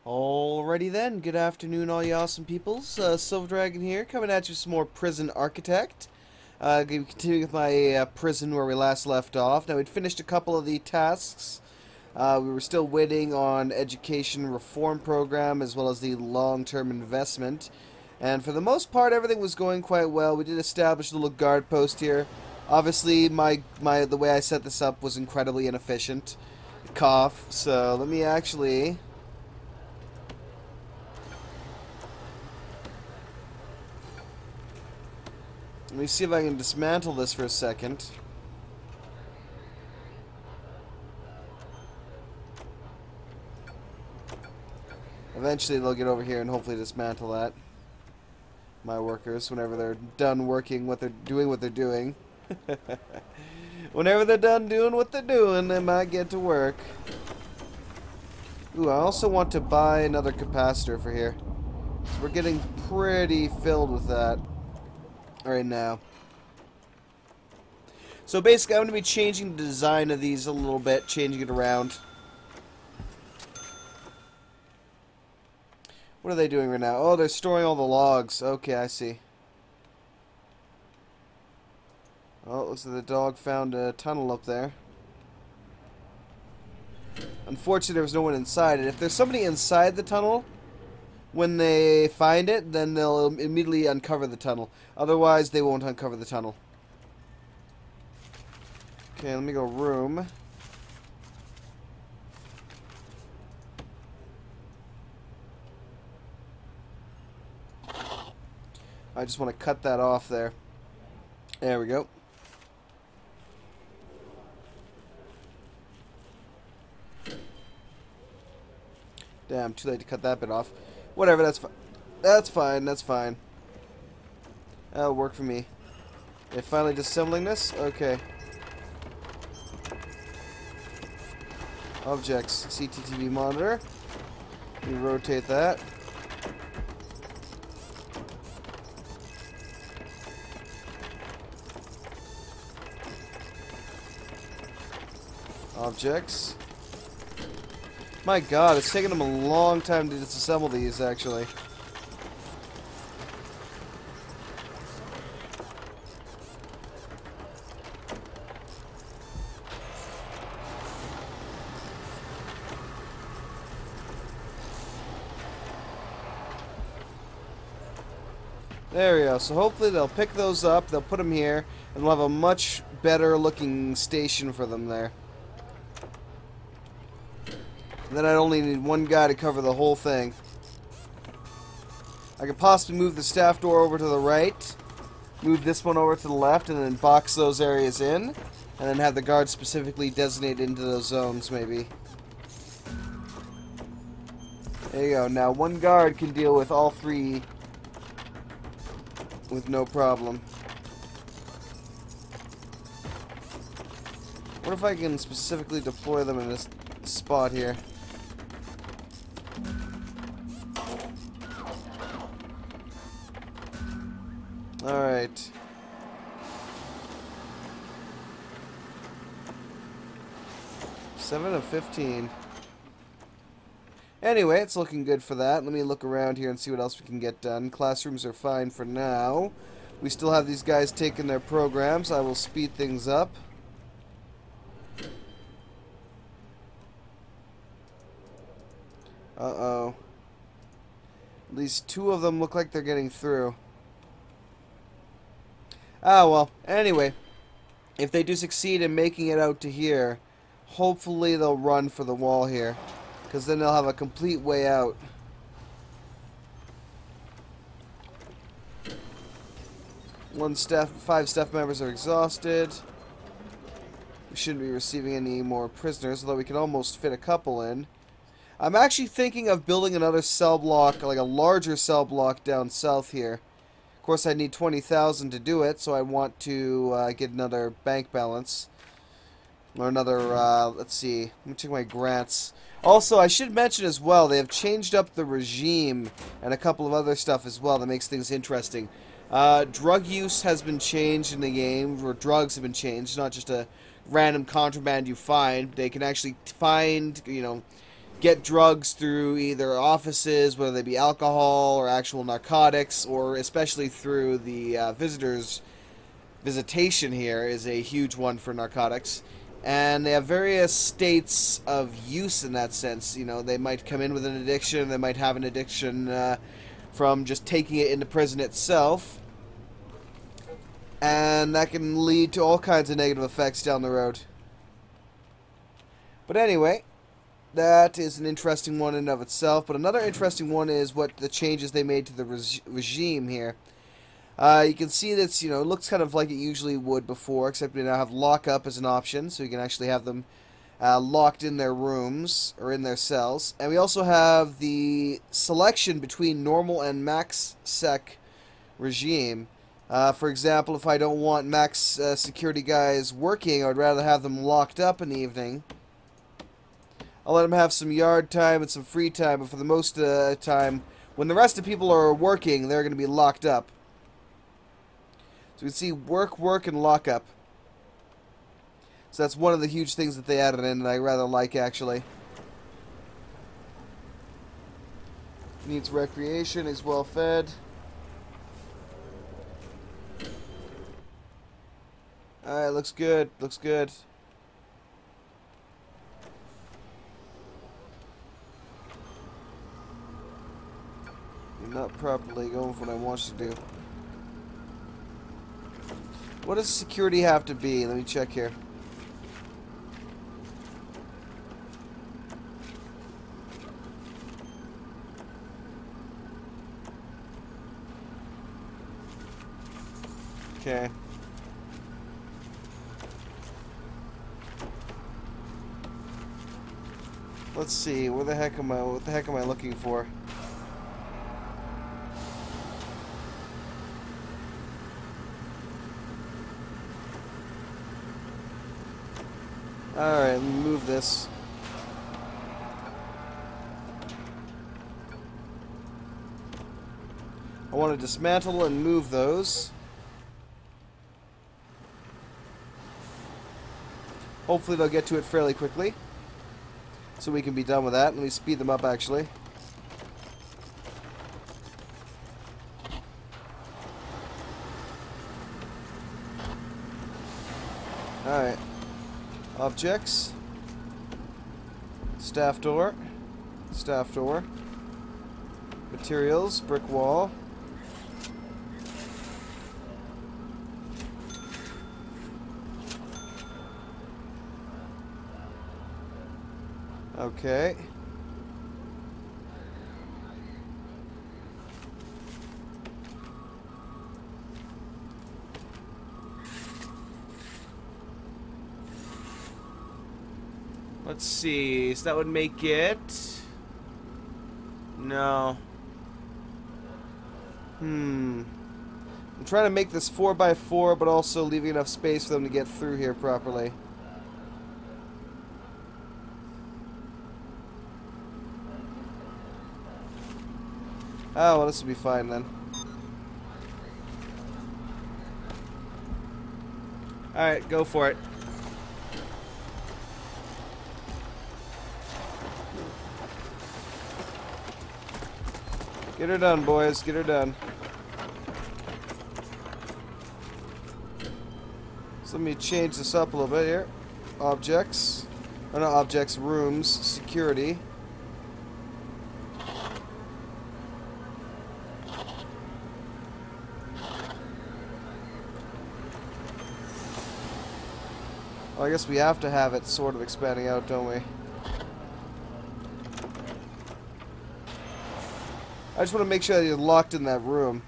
Alrighty then, good afternoon all you awesome peoples. Silver Dragon here, coming at you with some more Prison Architect. Continuing with my prison where we last left off. Now we'd finished a couple of the tasks. We were still waiting on education reform program as well as the long-term investment. And for the most part everything was going quite well. We did establish a little guard post here. Obviously the way I set this up was incredibly inefficient. Cough. So let me actually... Let me see if I can dismantle this for a second. Eventually they'll get over here and hopefully dismantle that. My workers, whenever they're done working what they're doing. Whenever they're done doing what they're doing, they might get to work. Ooh, I also want to buy another capacitor for here. So we're getting pretty filled with that right now. So basically I'm going to be changing the design of these a little bit, changing it around. What are they doing right now? Oh, they're storing all the logs. Okay, I see. Oh, it looks like the dog found a tunnel up there. Unfortunately, there was no one inside it. If there's somebody inside the tunnel, when they find it, then they'll immediately uncover the tunnel. Otherwise, they won't uncover the tunnel. Okay, let me go room. I just want to cut that off there. There we go. Damn, too late to cut that bit off. Whatever, that's fine. That's fine, that's fine. That'll work for me. They're finally disassembling this? Okay. Objects. CCTV monitor. Let me rotate that. Objects. My god, it's taken them a long time to disassemble these, actually. There we go. So hopefully they'll pick those up, they'll put them here, and we'll have a much better looking station for them there. And then I'd only need one guy to cover the whole thing. I could possibly move the staff door over to the right, move this one over to the left, and then box those areas in, and then have the guards specifically designated into those zones, maybe. There you go. Now one guard can deal with all three with no problem. What if I can specifically deploy them in this spot here? Alright. Seven of 15. Anyway, it's looking good for that. Let me look around here and see what else we can get done. Classrooms are fine for now. We still have these guys taking their programs. I will speed things up. Uh-oh. At least two of them look like they're getting through. Ah, well. Anyway, if they do succeed in making it out to here, hopefully they'll run for the wall here, because then they'll have a complete way out. Five staff members are exhausted. We shouldn't be receiving any more prisoners, although we can almost fit a couple in. I'm actually thinking of building another cell block, like a larger cell block down south here. Of course, I need 20,000 to do it, so I want to get another bank balance. Or another, let's see. Let me check my grants. Also, I should mention as well, they have changed up the regime and a couple of other stuff as well that makes things interesting. Drug use has been changed in the game, or drugs have been changed, not just a random contraband you find. They can actually find, you know, get drugs through either offices, whether they be alcohol or actual narcotics, or especially through the visitors' visitation here is a huge one for narcotics. And they have various states of use in that sense. You know, they might come in with an addiction, they might have an addiction from just taking it into prison itself. And that can lead to all kinds of negative effects down the road. But anyway, that is an interesting one in and of itself. But another interesting one is what the changes they made to the regime here. You can see that, it looks kind of like it usually would before, except we now have lockup as an option, so you can actually have them locked in their rooms, or in their cells. And we also have the selection between normal and max sec regime. For example, if I don't want max security guys working, I would rather have them locked up in the evening. I'll let them have some yard time and some free time, but for the most time, when the rest of the people are working, they're going to be locked up. So we can see work, and lock up. So that's one of the huge things that they added in that I rather like, actually. Needs recreation, is well fed. Alright, looks good, looks good. Not properly going for what I want you to do. What does security have to be? Let me check here. Okay. Let's see. What the heck am I looking for? Alright, let me move this. I want to dismantle and move those. Hopefully they'll get to it fairly quickly, so we can be done with that. Let me speed them up, actually. Alright. Objects. Staff door. Staff door. Materials. Brick wall. Okay. Let's see. So that would make it... No. I'm trying to make this 4x4, but also leaving enough space for them to get through here properly. Oh, well, this will be fine then. Alright, go for it. Get her done, boys. Get her done. So let me change this up a little bit here. Objects. Or not objects, rooms. Security. Well, I guess we have to have it sort of expanding out, don't we? I just want to make sure that you're locked in that room.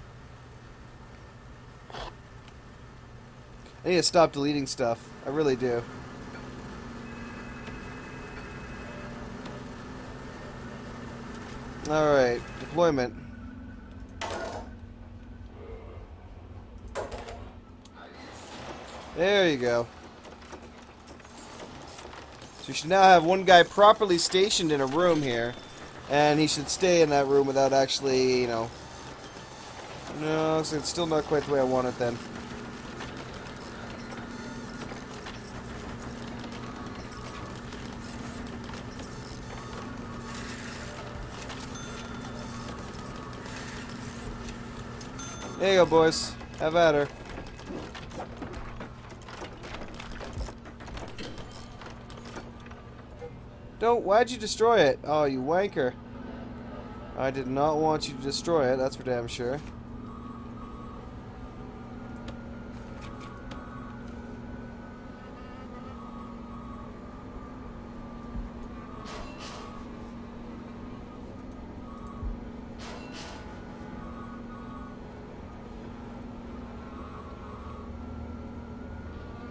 I need to stop deleting stuff. I really do. Alright, deployment. There you go. So you should now have one guy properly stationed in a room here. And he should stay in that room without actually, you know... No, so it's still not quite the way I want it then. There you go, boys. Have at her. Why'd you destroy it? Oh, you wanker. I did not want you to destroy it, that's for damn sure.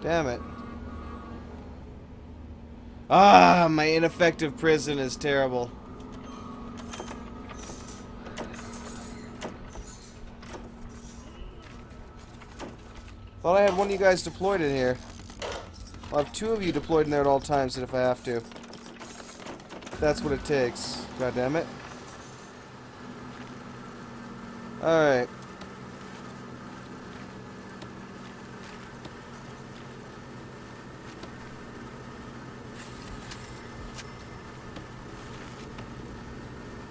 Damn it. Ah, my ineffective prison is terrible. Thought I had one of you guys deployed in here. I'll have two of you deployed in there at all times if I have to. That's what it takes. God damn it. Alright.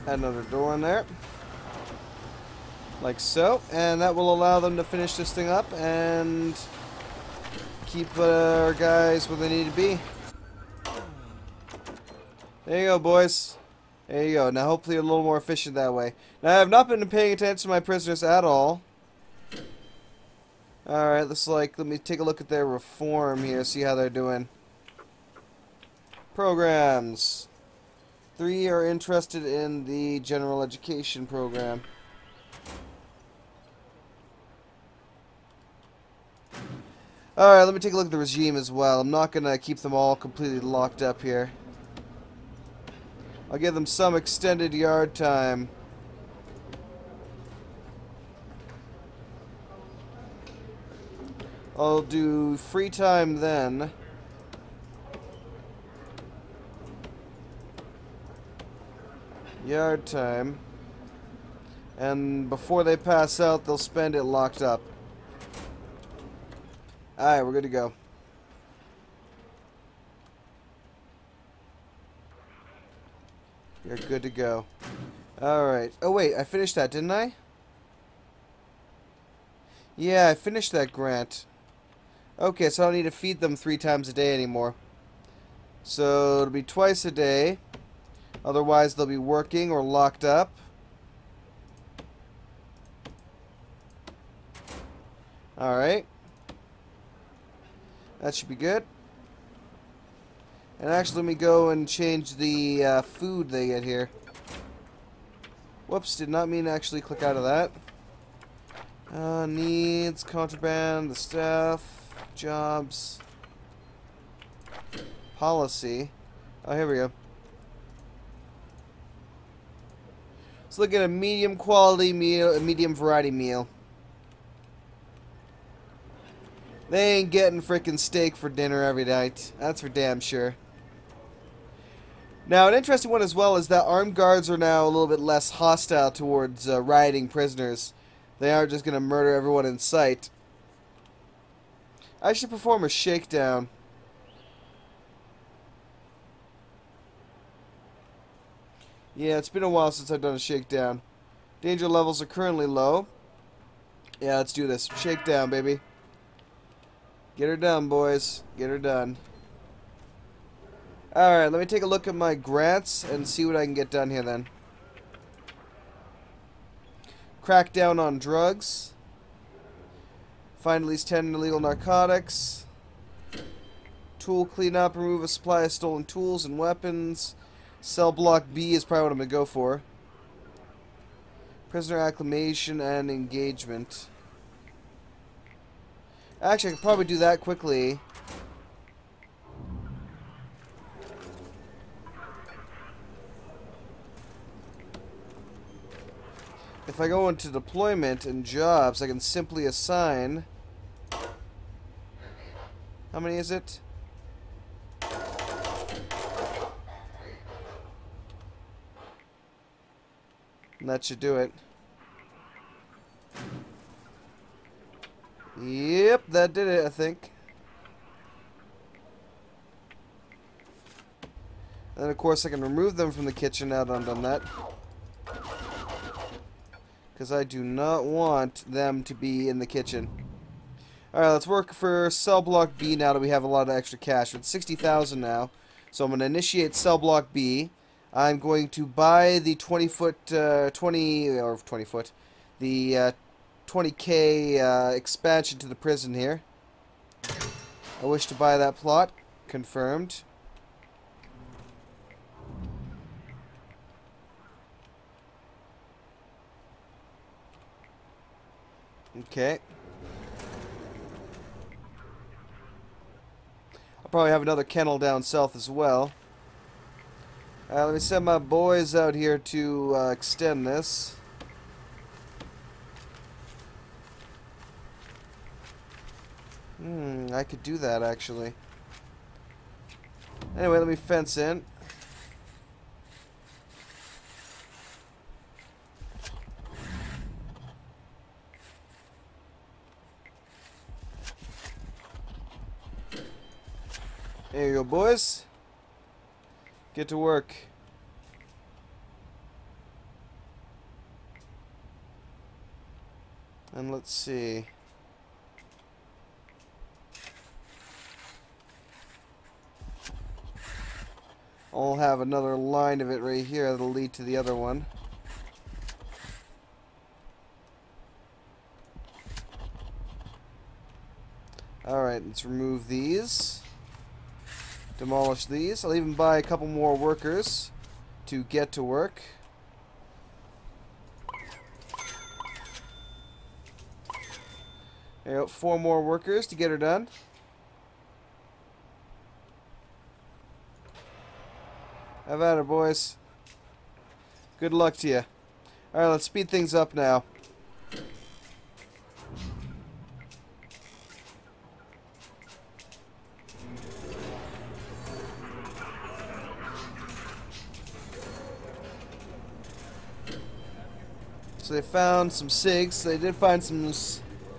Add another door in there. Like so. And that will allow them to finish this thing up and keep our guys where they need to be. There you go, boys. There you go. Now hopefully a little more efficient that way. Now I have not been paying attention to my prisoners at all. Alright, let me take a look at their reform here, see how they're doing. Programs. 3 are interested in the general education program. Alright, let me take a look at the regime as well. I'm not going to keep them all completely locked up here. I'll give them some extended yard time. I'll do free time then. Yard time. And before they pass out, they'll spend it locked up. Alright, we're good to go. You're good to go. Alright. Oh wait, I finished that, didn't I? Yeah, I finished that grant. Okay, so I don't need to feed them 3 times a day anymore. So it'll be twice a day. Otherwise they'll be working or locked up. Alright. That should be good. And actually, let me go and change the food they get here. Whoops, did not mean to actually click out of that. Needs, contraband, the staff, jobs, policy. Oh, here we go. Let's look at a medium quality meal, a medium variety meal. They ain't getting frickin' steak for dinner every night. That's for damn sure. Now, an interesting one as well is that armed guards are now a little bit less hostile towards rioting prisoners. They aren't just going to murder everyone in sight. I should perform a shakedown. Yeah, it's been a while since I've done a shakedown. Danger levels are currently low. Yeah, let's do this. Shakedown, baby. Get her done, boys. Get her done. Alright, let me take a look at my grants and see what I can get done here then. Crack down on drugs. Find at least 10 illegal narcotics. Tool cleanup. Remove a supply of stolen tools and weapons. Cell block B is probably what I'm going to go for. Prisoner acclimation and engagement. Actually, I could probably do that quickly. If I go into deployment and jobs, I can simply assign... How many is it? And that should do it. Yep, that did it, I think. And of course I can remove them from the kitchen now that I've done that. because I do not want them to be in the kitchen. Alright, let's work for cell block B now that we have a lot of extra cash. It's 60,000 now. So I'm going to initiate cell block B. I'm going to buy the 20-foot, the 20k expansion to the prison here. I wish to buy that plot. Confirmed. Okay. I'll probably have another kennel down south as well. Let me send my boys out here to extend this. I could do that actually. Anyway, let me fence in. There you go, boys. Get to work. And let's see. I'll have another line of it right here that'll lead to the other one. Alright, let's remove these. Demolish these. I'll even buy a couple more workers to get to work. There you go, 4 more workers to get her done. Have at her, boys. Good luck to you. Alright, let's speed things up now. So they found some SIGs. They did find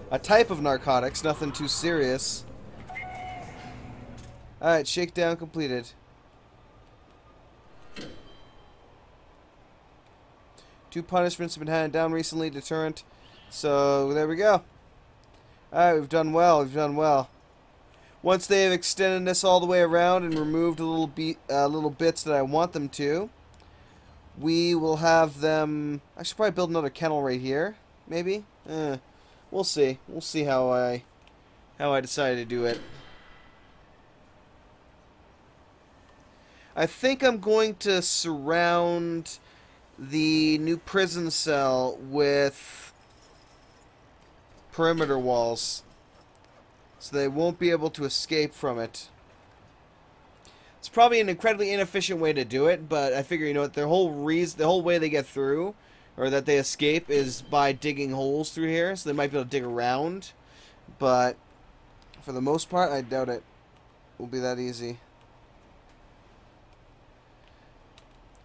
a type of narcotics, nothing too serious. Alright, shakedown completed. Two punishments have been handed down recently, deterrent. So, there we go. Alright, we've done well, we've done well. Once they have extended this all the way around and removed a little bits that I want them to, we will have them... I should probably build another kennel right here, maybe? We'll see. We'll see how I decide to do it. I think I'm going to surround the new prison cell with perimeter walls, so they won't be able to escape from it. It's probably an incredibly inefficient way to do it, but I figure, you know what, the whole way they get through, or that they escape, is by digging holes through here, so they might be able to dig around, but for the most part, I doubt it will be that easy.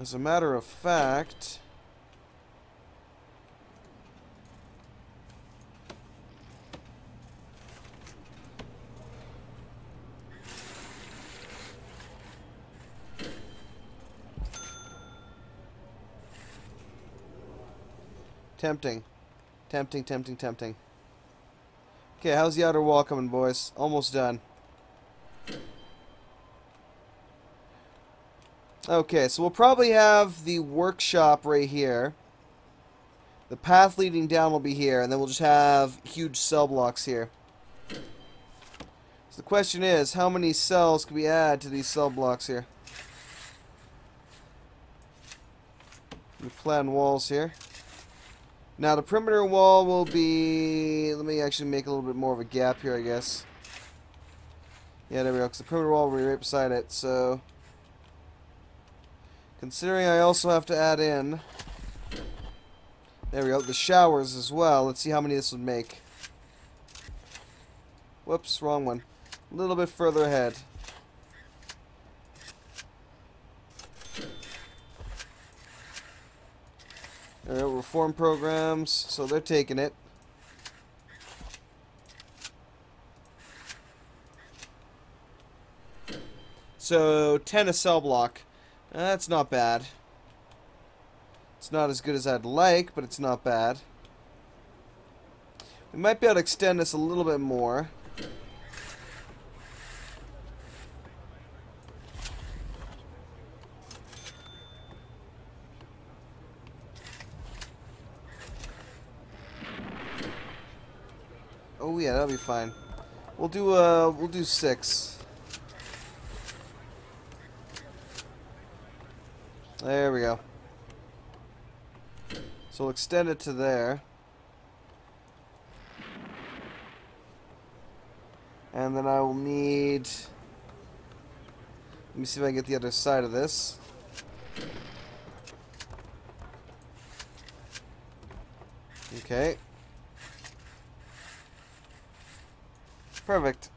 As a matter of fact, tempting. Tempting, tempting, tempting. Okay, how's the outer wall coming, boys? Almost done. Okay, so we'll probably have the workshop right here. The path leading down will be here, and then we'll just have huge cell blocks here. So the question is, how many cells can we add to these cell blocks here? We plan walls here. Now the perimeter wall will be... Let me actually make a little bit more of a gap here, I guess. Yeah, there we go, because the perimeter wall will be right beside it, so... Considering I also have to add in... There we go, the showers as well. Let's see how many this would make. Whoops, wrong one. A little bit further ahead. There we go, reform programs, so they're taking it. So, 10 a cell block. That's not bad. It's not as good as I'd like, but it's not bad. We might be able to extend this a little bit more. Oh yeah, that'll be fine. We'll do 6. There we go. So we'll extend it to there. And then I will need... Let me see if I can get the other side of this. Okay. Perfect.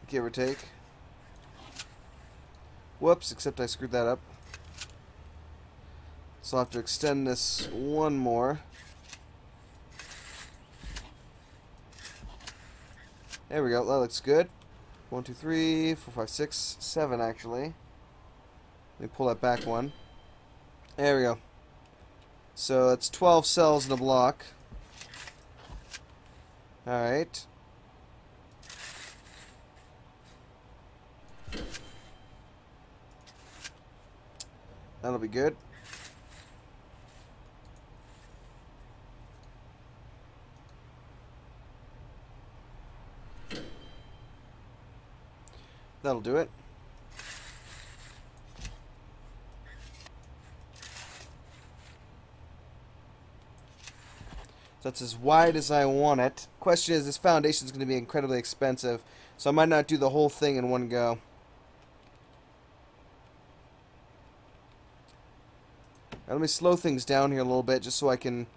Give or take. Whoops, except I screwed that up. So I'll have to extend this one more. There we go, that looks good. 1, 2, 3, 4, 5, 6, 7 actually. Let me pull that back one. There we go. So that's 12 cells in a block. Alright. That'll be good. That'll do it. So that's as wide as I want it. Question is, this foundation is going to be incredibly expensive, so I might not do the whole thing in one go. Now, let me slow things down here a little bit just so I can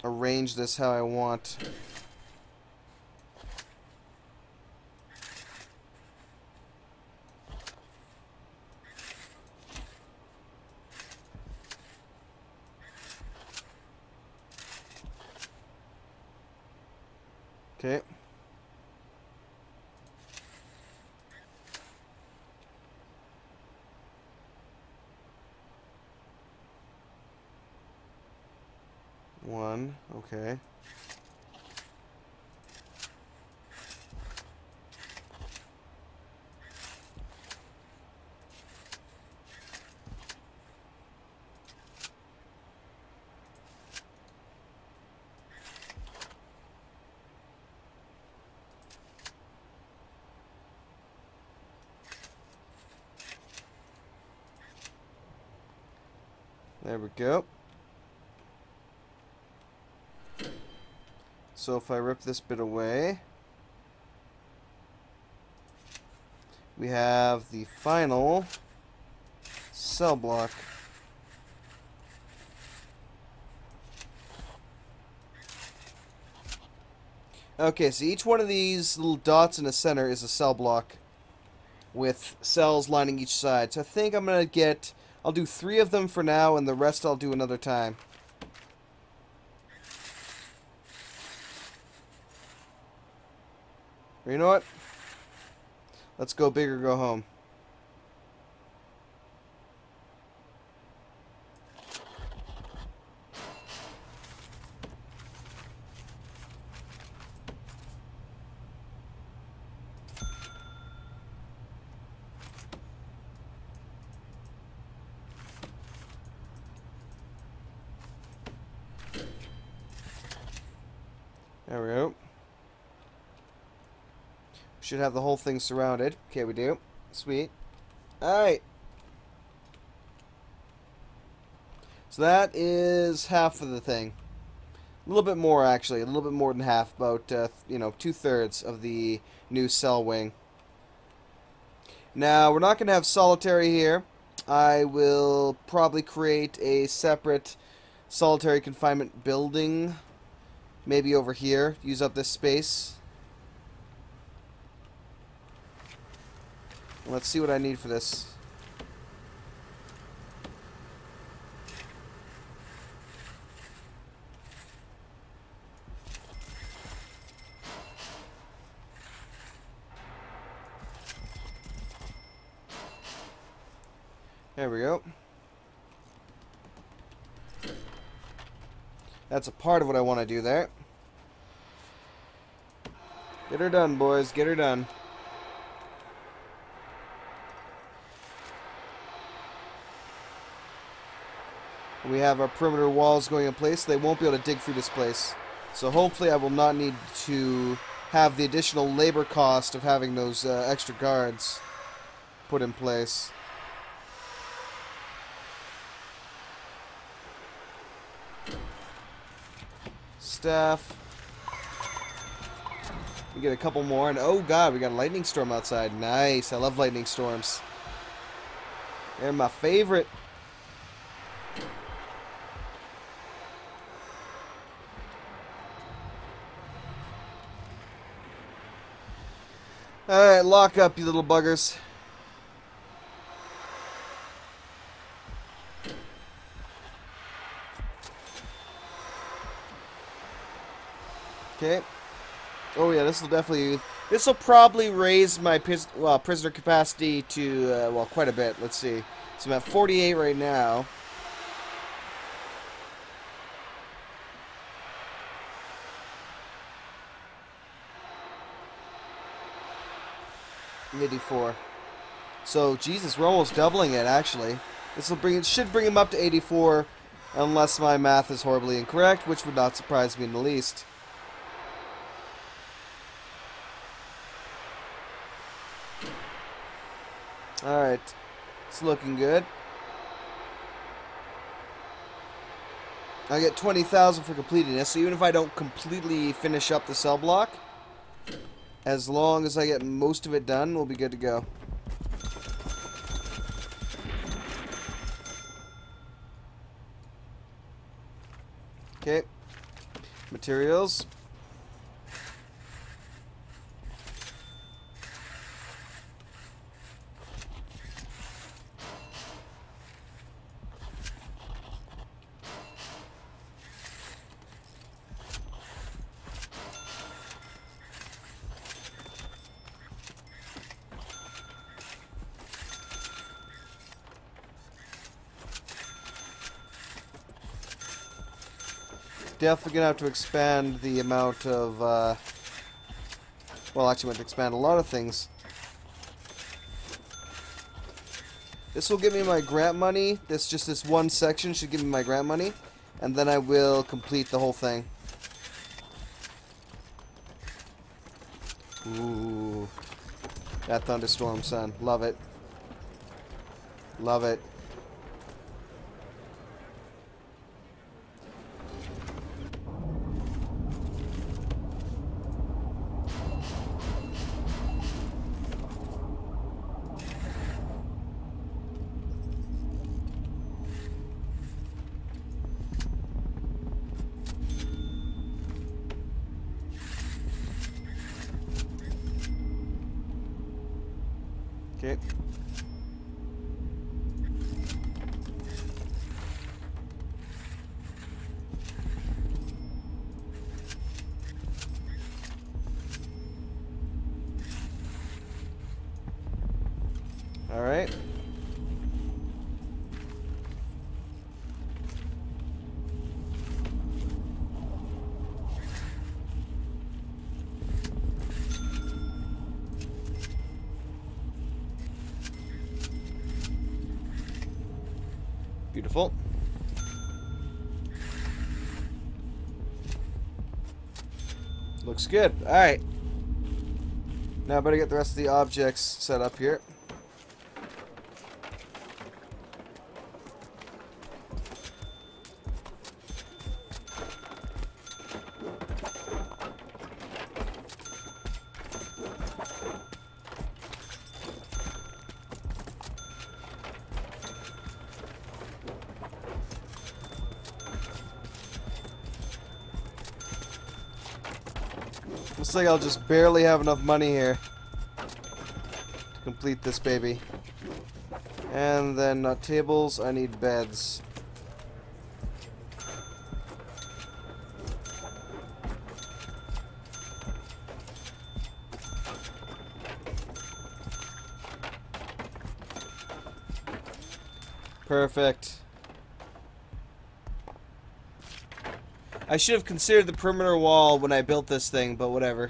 arrange this how I want. Okay. One, okay. There we go. So if I rip this bit away, we have the final cell block. Okay, so each one of these little dots in the center is a cell block with cells lining each side. So I think I'm going to get... I'll do 3 of them for now, and the rest I'll do another time. Or you know what? Let's go big or go home. There we go. Should have the whole thing surrounded. Okay, we do. Sweet. Alright. So that is half of the thing. A little bit more, actually. A little bit more than half. About, 2/3 of the new cell wing. Now, we're not going to have solitary here. I will probably create a separate solitary confinement building. Maybe over here. Use up this space. Let's see what I need for this. There we go. That's a part of what I want to do there. Get her done, boys. Get her done. We have our perimeter walls going in place. They won't be able to dig through this place. So hopefully I will not need to have the additional labor cost of having those extra guards put in place. Staff. We get a couple more, and oh god, we got a lightning storm outside. Nice. I love lightning storms. They're my favorite. Alright, lock up, you little buggers. Okay. Oh yeah, this will probably raise my prisoner capacity to, well, quite a bit. Let's see. So I'm at 48 right now. $84. So Jesus, we're almost doubling it actually. This will should bring him up to 84, unless my math is horribly incorrect, which would not surprise me in the least. Alright, it's looking good. I get 20,000 for completing this, so even if I don't completely finish up the cell block, as long as I get most of it done, we'll be good to go. Okay. Materials. Definitely gonna have to expand the amount of, well, actually, I'm going to expand a lot of things. This will give me my grant money. This one section should give me my grant money, and then I will complete the whole thing. Ooh, that thunderstorm, son. Love it. Love it. Okay. All right. Beautiful. Looks good. Alright. Now I better get the rest of the objects set up here. Looks like I'll just barely have enough money here to complete this baby. And then not tables, I need beds. Perfect. I should have considered the perimeter wall when I built this thing, but whatever.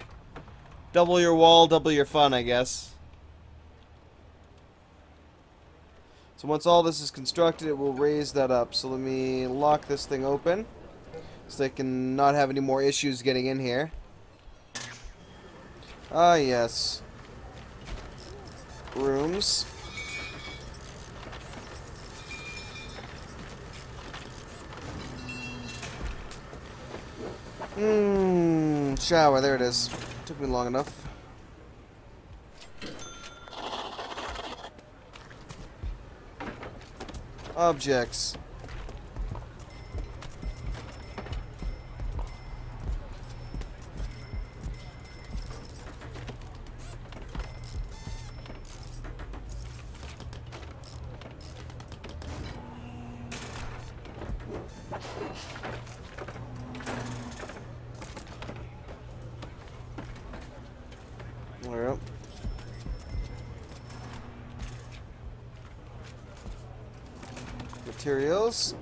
Double your wall, double your fun, I guess. So once all this is constructed, it will raise that up. So let me lock this thing open so they can not have any more issues getting in here. Ah, yes. Rooms. Shower, there it is. Took me long enough. Objects. Alright. Materials.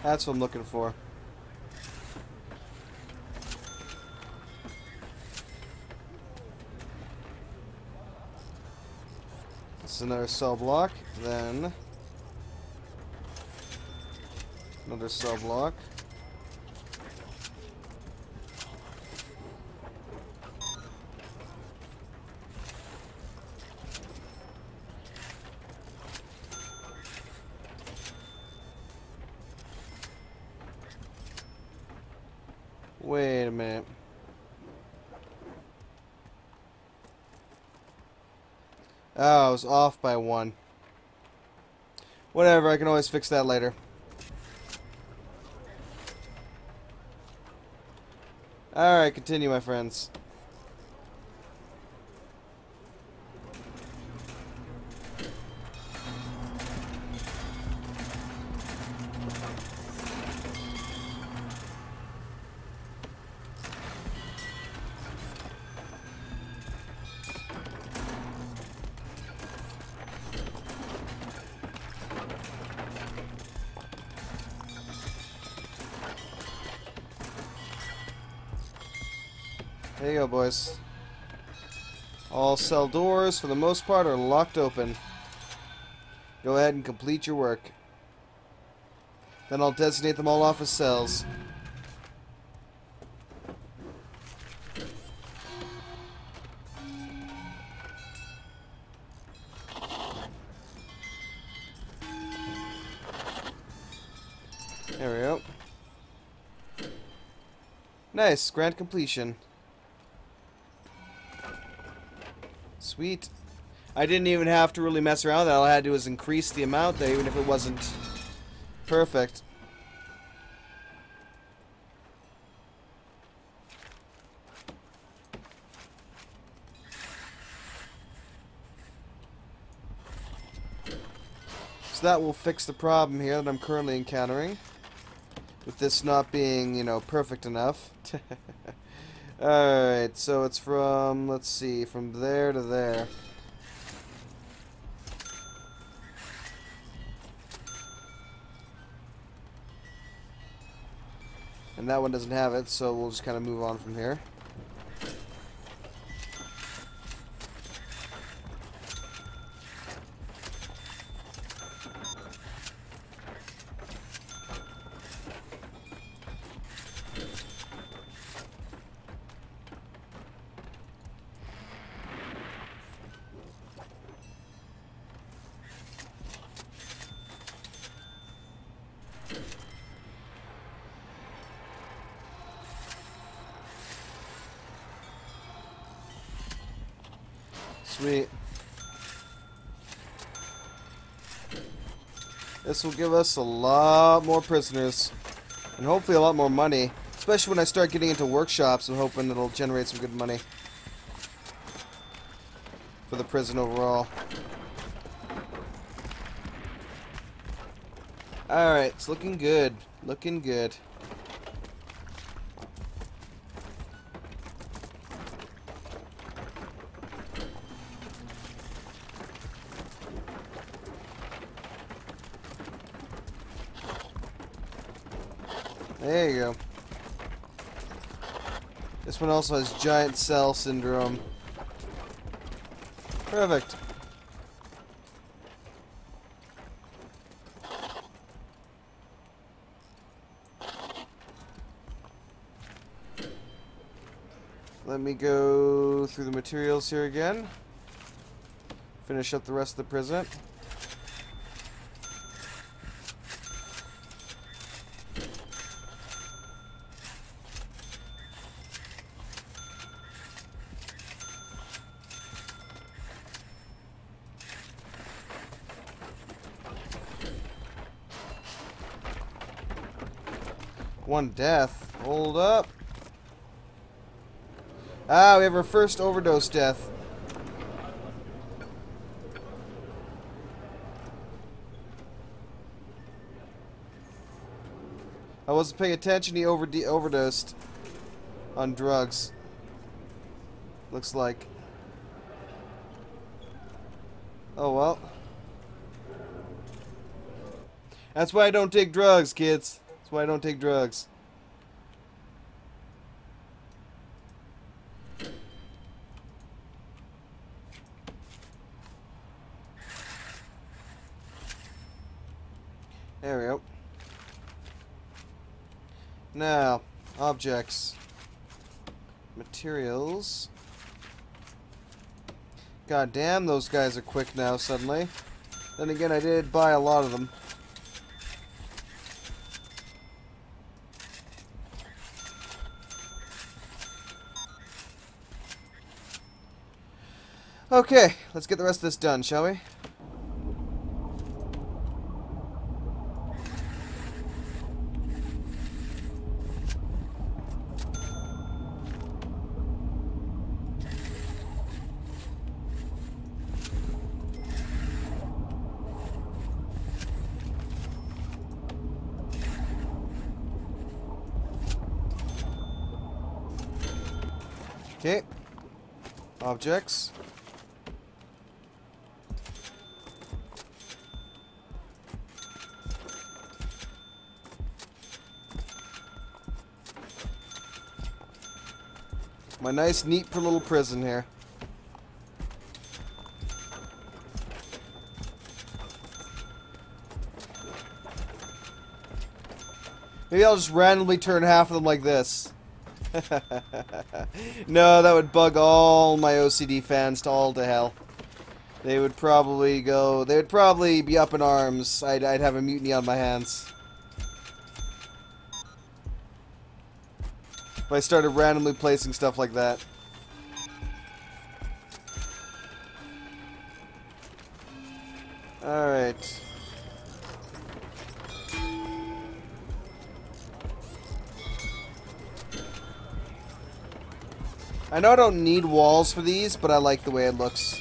That's what I'm looking for. This is another cell block, then another cell block. Wait a minute. Oh, I was off by one. Whatever, I can always fix that later. Alright, continue, my friends. There you go, boys. All cell doors, for the most part, are locked open. Go ahead and complete your work. Then I'll designate them all off as cells. There we go. Nice, grant completion. Sweet. I didn't even have to really mess around with that. All I had to do was increase the amount there, even if it wasn't perfect. So that will fix the problem here that I'm currently encountering. With this not being, you know, perfect enough. Alright, so it's from, let's see, from there to there. And that one doesn't have it, so we'll just kind of move on from here. Sweet. This will give us a lot more prisoners. And hopefully a lot more money. Especially when I start getting into workshops, I'm hoping it'll generate some good money. For the prison overall. Alright, it's looking good. Looking good. There you go. This one also has giant cell syndrome. Perfect. Let me go through the materials here again. Finish up the rest of the prison. One death. Hold up. Ah, we have our first overdose death. I wasn't paying attention, he overdosed on drugs. Looks like. Oh well. That's why I don't take drugs, kids. That's why I don't take drugs. There we go. Now, objects. Materials. God damn, those guys are quick now suddenly. Then again, I did buy a lot of them. Okay, let's get the rest of this done, shall we? Okay. Objects. My nice, neat little prison here. Maybe I'll just randomly turn half of them like this. No, that would bug all my OCD fans to all to hell. They would probably go... They would probably be up in arms. I'd have a mutiny on my hands. If I started randomly placing stuff like that. Alright. I know I don't need walls for these, but I like the way it looks.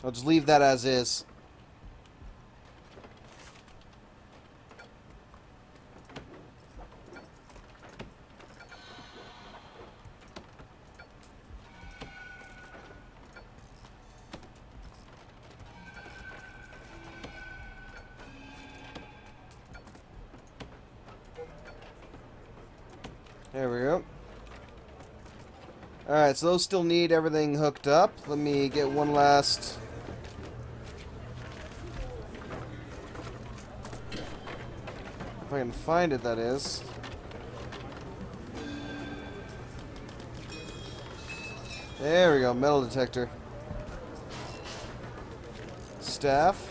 I'll just leave that as is. There we go. Alright, so those still need everything hooked up. Let me get one last... If I can find it, that is. There we go, metal detector. Staff.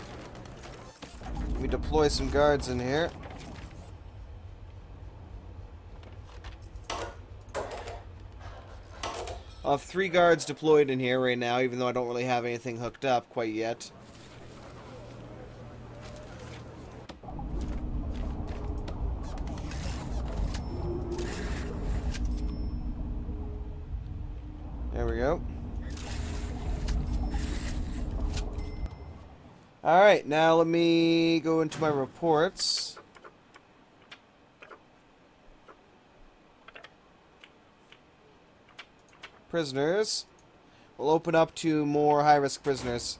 Let me deploy some guards in here. I'll have 3 guards deployed in here right now, even though I don't really have anything hooked up quite yet. we go. Alright, now let me go into my reports. Prisoners. We'll open up to more high-risk prisoners.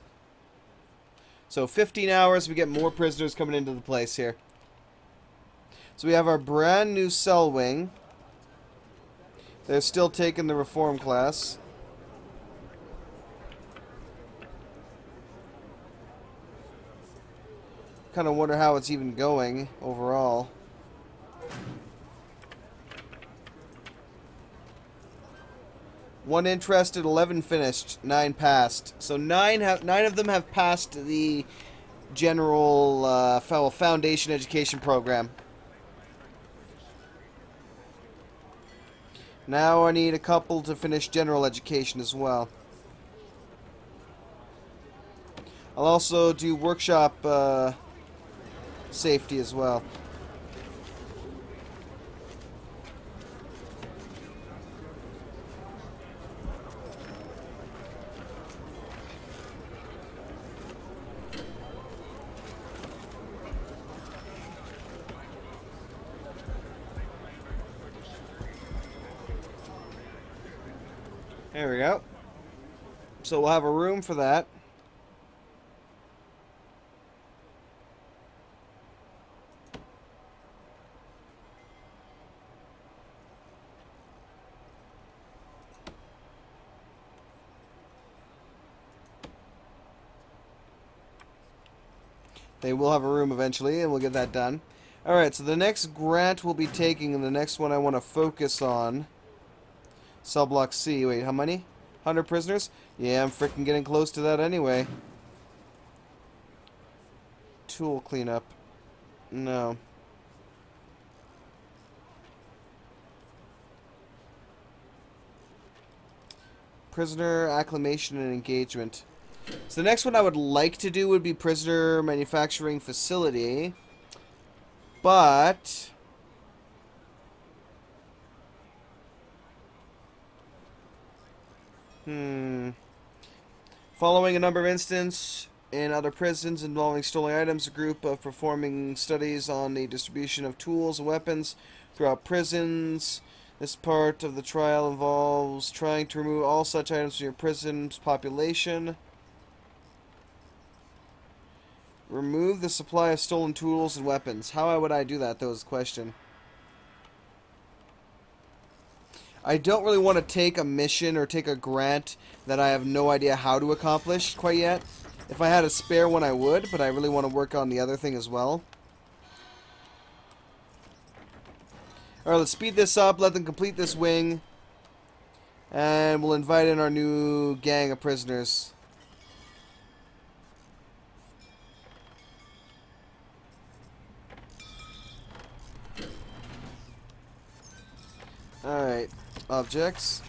So 15 hours, we get more prisoners coming into the place here. So we have our brand new cell wing. They're still taking the reform class. Kind of wonder how it's even going overall. One interested, 11 finished, 9 passed. So 9 of them have passed the general foundation education program. Now I need a couple to finish general education as well. I'll also do workshop safety as well. There we go. So we'll have a room for that. They will have a room eventually, and we'll get that done. Alright, so the next grant we'll be taking, and the next one I want to focus on... Cellblock C. Wait, how many? 100 prisoners? Yeah, I'm freaking getting close to that anyway. Tool cleanup. No. Prisoner acclimation and engagement. So the next one I would like to do would be prisoner manufacturing facility. But... Following a number of instances in other prisons involving stolen items, a group of performing studies on the distribution of tools and weapons throughout prisons. This part of the trial involves trying to remove all such items from your prison's population. Remove the supply of stolen tools and weapons. How would I do that, though, is the question. I don't really want to take a mission or take a grant that I have no idea how to accomplish quite yet. If I had a spare one, I would, but I really want to work on the other thing as well. Alright, let's speed this up, let them complete this wing, and we'll invite in our new gang of prisoners. Alright, objects.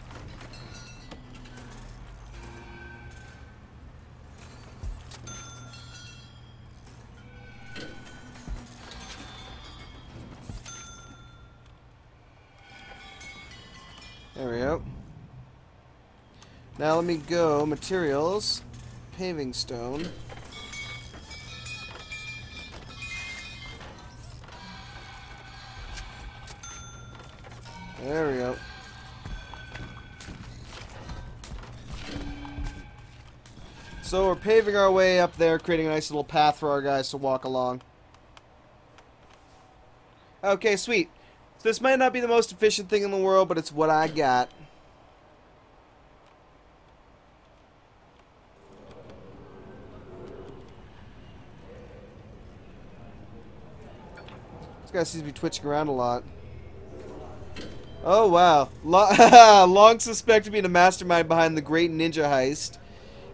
There we go. Now let me go materials, paving stone. There we go. So we're paving our way up there, creating a nice little path for our guys to walk along. Okay, sweet. So this might not be the most efficient thing in the world, but it's what I got. This guy seems to be twitching around a lot. Oh, wow. Long suspected to be the mastermind behind the great ninja heist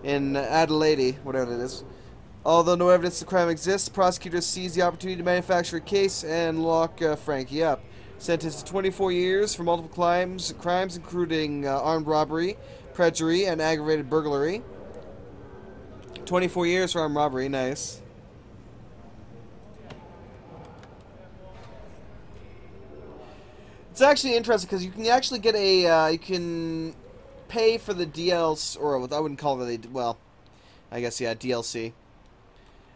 in Adelaide, whatever it is. Although no evidence the crime exists, prosecutors seize the opportunity to manufacture a case and lock Frankie up. Sentenced to 24 years for multiple crimes including armed robbery, perjury, and aggravated burglary. 24 years for armed robbery, nice. It's actually interesting because you can actually get a, you can pay for the DLC, or I wouldn't call it, well, I guess, yeah, DLC.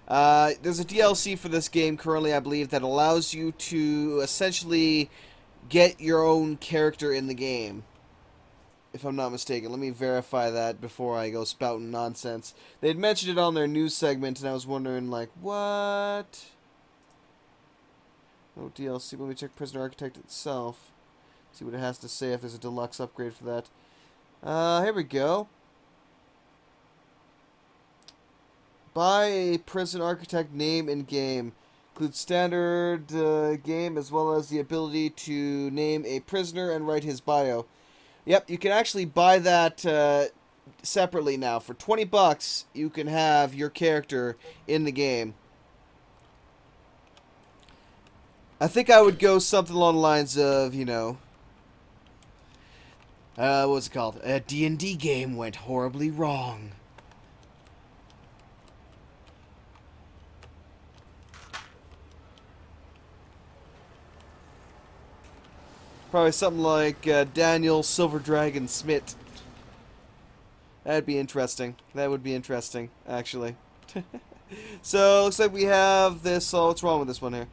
There's a DLC for this game currently, I believe, that allows you to essentially get your own character in the game. If I'm not mistaken. Let me verify that before I go spouting nonsense. They had mentioned it on their news segment, and I was wondering, like, what? Oh, DLC. Let me check Prisoner Architect itself. See what it has to say if there's a deluxe upgrade for that. Here we go. Buy a Prison Architect name in game. Includes standard game as well as the ability to name a prisoner and write his bio. Yep, you can actually buy that separately now. For 20 bucks, you can have your character in the game. I think I would go something along the lines of, you know, what's it called? A D&D game went horribly wrong. Probably something like Daniel Silver Dragon Smith. That'd be interesting. That would be interesting, actually. So, looks like we have this. Oh, what's wrong with this one here?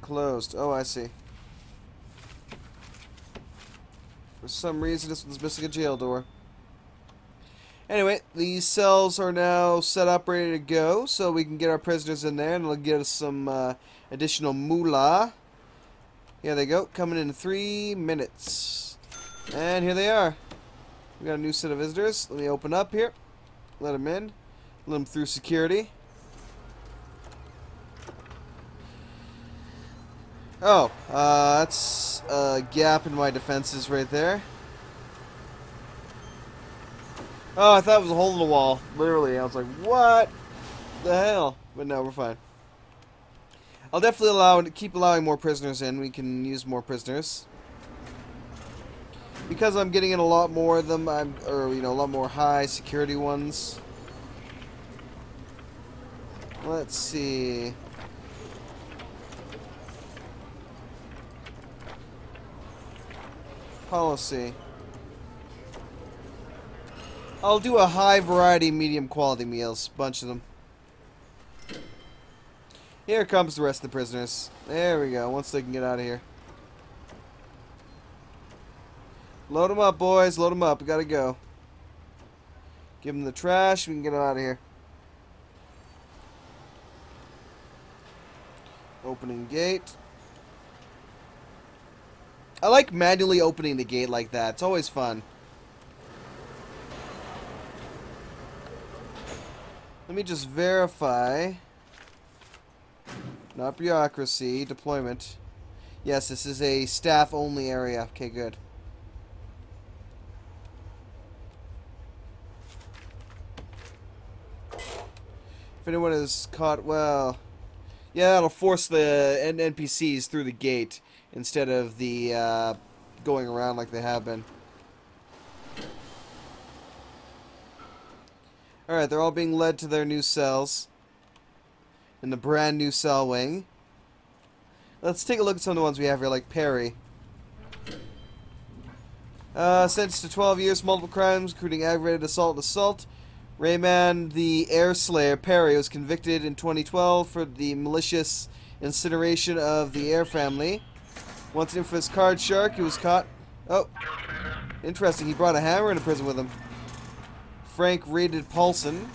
Closed. Oh, I see. For some reason, this one's missing a jail door. Anyway, these cells are now set up, ready to go, so we can get our prisoners in there, and it'll get us some additional moolah. Here they go, coming in 3 minutes. And here they are. We got a new set of visitors. Let me open up here. Let them in. Let them through security. Oh, that's a gap in my defenses right there. Oh, I thought it was a hole in the wall. Literally, I was like, what the hell? But no, we're fine. I'll definitely keep allowing more prisoners in. We can use more prisoners. Because I'm getting in a lot more of them, a lot more high security ones. Let's see. Policy. I'll do a high variety, medium quality meals. Bunch of them. Here comes the rest of the prisoners. There we go, once they can get out of here. Load them up, boys. Load them up. We gotta go. Give them the trash. We can get them out of here. Opening gate. I like manually opening the gate like that. It's always fun. Let me just verify. Not bureaucracy. Deployment. Yes, this is a staff-only area. Okay, good. If anyone is caught, well... Yeah, that'll force the NPCs through the gate instead of the going around like they have been. Alright, they're all being led to their new cells in the brand new cell wing. Let's take a look at some of the ones we have here, like Perry. Sentenced to 12 years for multiple crimes, including aggravated assault and assault. Rayman the Air Slayer Perry was convicted in 2012 for the malicious incineration of the Air family. Once an infamous card shark, he was caught. Oh, interesting. He brought a hammer into prison with him. Frank Rated Paulson,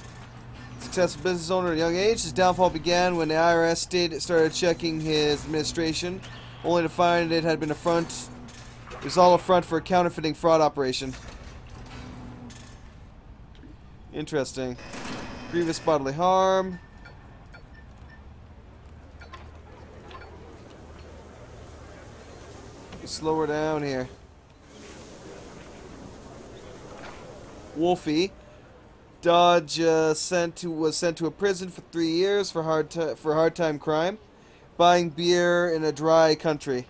successful business owner at a young age. His downfall began when the IRS started checking his administration, only to find it had been a front. It was all a front for a counterfeiting fraud operation. Interesting. Grievous bodily harm. Slow her down here. Wolfie. Dodge was sent to a prison for 3 years for hard time crime, buying beer in a dry country.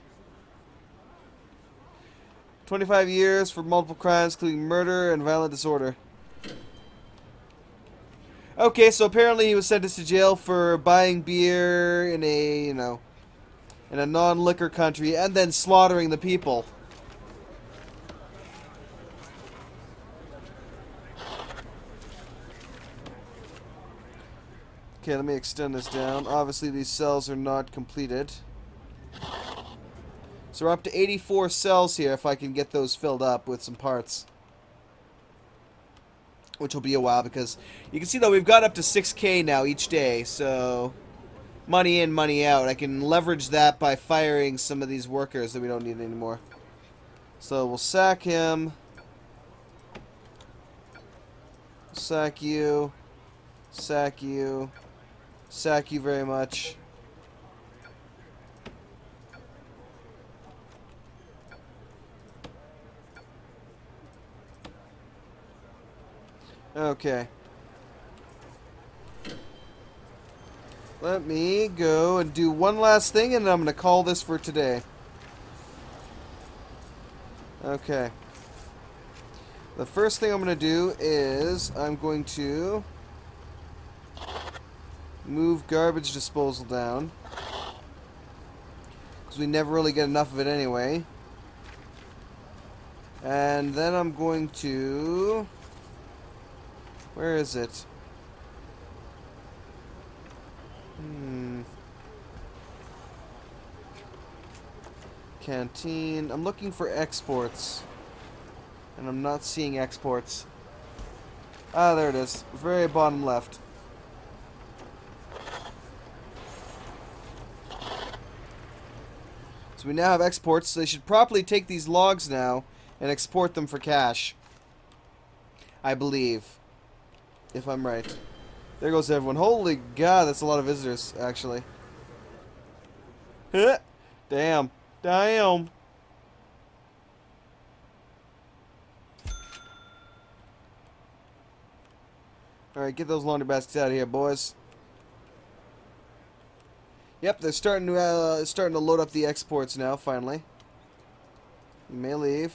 25 years for multiple crimes, including murder and violent disorder. Okay, so apparently he was sentenced to jail for buying beer in a, in a non-liquor country and then slaughtering the people. Okay, let me extend this down. Obviously, these cells are not completed. So we're up to 84 cells here if I can get those filled up with some parts. Which will be a while because you can see though we've got up to 6K now each day. So money in, money out. I can leverage that by firing some of these workers that we don't need anymore. So we'll sack him. Sack you. Sack you. Sack you very much. Okay. Let me go and do one last thing, and I'm going to call this for today. Okay. The first thing I'm going to do is I'm going to move garbage disposal down, because we never really get enough of it anyway. And then I'm going to... Where is it? Canteen. I'm looking for exports. And I'm not seeing exports. Ah, there it is. Very bottom left. So we now have exports. So they should properly take these logs now and export them for cash. I believe. If I'm right. There goes everyone. Holy God, that's a lot of visitors, actually. Damn. Damn. Alright, get those laundry baskets out of here, boys. Yep, they're starting to load up the exports now, finally. You may leave.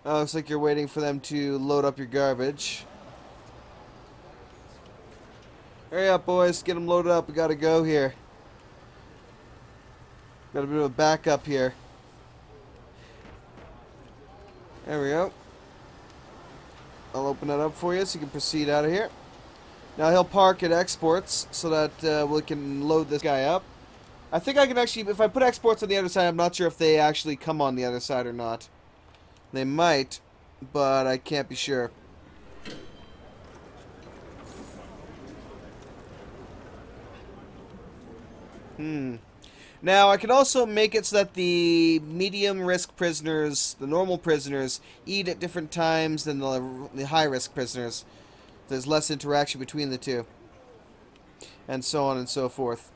Oh, looks like you're waiting for them to load up your garbage. Hurry up, boys. Get them loaded up. We gotta go here. Got a bit of a backup here. There we go. I'll open that up for you so you can proceed out of here. Now he'll park at exports so that we can load this guy up. I think I can actually, if I put exports on the other side, I'm not sure if they actually come on the other side or not. They might, but I can't be sure. Now, I can also make it so that the medium-risk prisoners, the normal prisoners, eat at different times than the high-risk prisoners. There's less interaction between the two. And so on and so forth.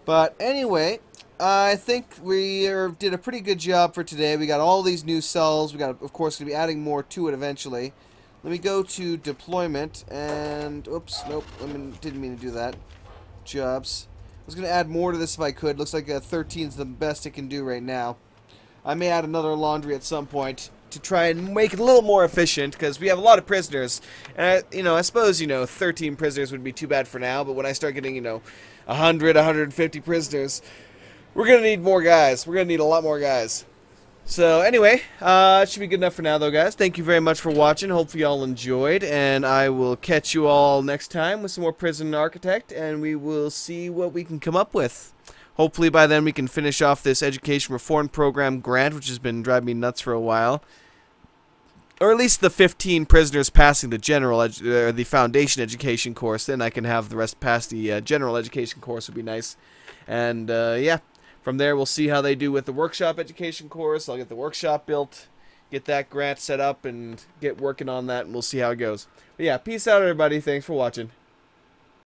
But anyway, I think we did a pretty good job for today. We got all these new cells. We got, of course, going to be adding more to it eventually. Let me go to deployment and... Oops, nope, didn't mean to do that. Jobs. I was going to add more to this if I could. Looks like 13 is the best it can do right now. I may add another laundry at some point to try and make it a little more efficient, because we have a lot of prisoners. And, I suppose, 13 prisoners would be too bad for now, but when I start getting, 100, 150 prisoners, we're going to need more guys. We're going to need a lot more guys. So, anyway, it should be good enough for now, though, guys. Thank you very much for watching. Hopefully you all enjoyed, and I will catch you all next time with some more Prison Architect, and we will see what we can come up with. Hopefully by then we can finish off this Education Reform Program grant, which has been driving me nuts for a while. Or at least the 15 prisoners passing the the Foundation Education course. Then I can have the rest pass the General Education course, would be nice. And, yeah. From there, we'll see how they do with the workshop education course. I'll get the workshop built, get that grant set up, and get working on that, and we'll see how it goes. But yeah, peace out, everybody. Thanks for watching.